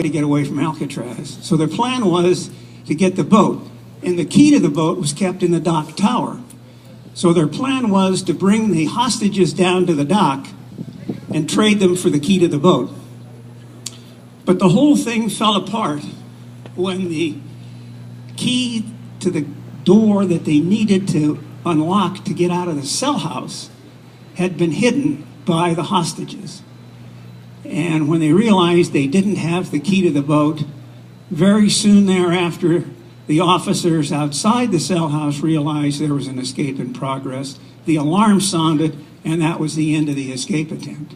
to get away from Alcatraz. So their plan was to get the boat, and the key to the boat was kept in the dock tower. So their plan was to bring the hostages down to the dock and trade them for the key to the boat. But the whole thing fell apart when the key to the door that they needed to unlock to get out of the cell house had been hidden by the hostages. And when they realized they didn't have the key to the boat, very soon thereafter, the officers outside the cell house realized there was an escape in progress. The alarm sounded, and that was the end of the escape attempt.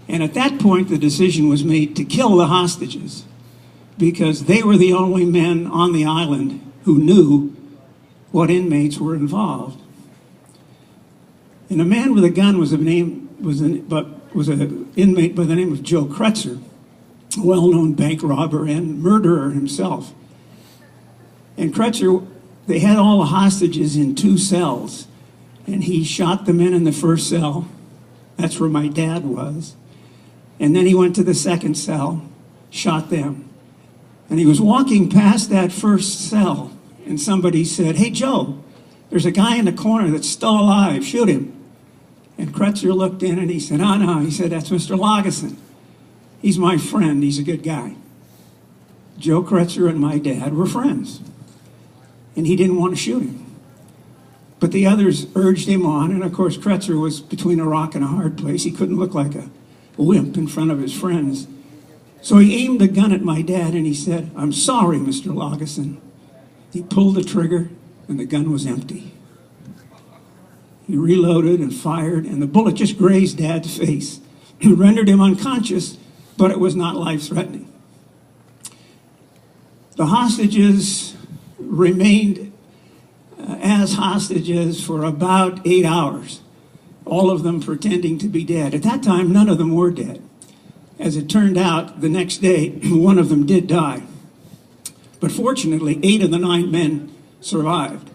And at that point, the decision was made to kill the hostages because they were the only men on the island who knew what inmates were involved. And a man with a gun was an inmate by the name of Joe Kretzer, a well-known bank robber and murderer himself. And Kretzer, they had all the hostages in 2 cells, and he shot the men in the first cell. That's where my dad was. And then he went to the second cell, shot them. And he was walking past that first cell, and somebody said, "Hey, Joe, there's a guy in the corner that's still alive. Shoot him." And Kretzer looked in and he said, "Oh, no." He said, "That's Mr. Lageson. He's my friend. He's a good guy." Joe Kretzer and my dad were friends. And he didn't want to shoot him. But the others urged him on, and of course Kretzer was between a rock and a hard place. He couldn't look like a wimp in front of his friends. So he aimed a gun at my dad and he said, "I'm sorry, Mr. Lageson." He pulled the trigger and the gun was empty. He reloaded and fired, and the bullet just grazed Dad's face. It rendered him unconscious, but it was not life-threatening. The hostages remained as hostages for about 8 hours, all of them pretending to be dead. At that time, none of them were dead. As it turned out, the next day, one of them did die. But fortunately, 8 of the 9 men survived.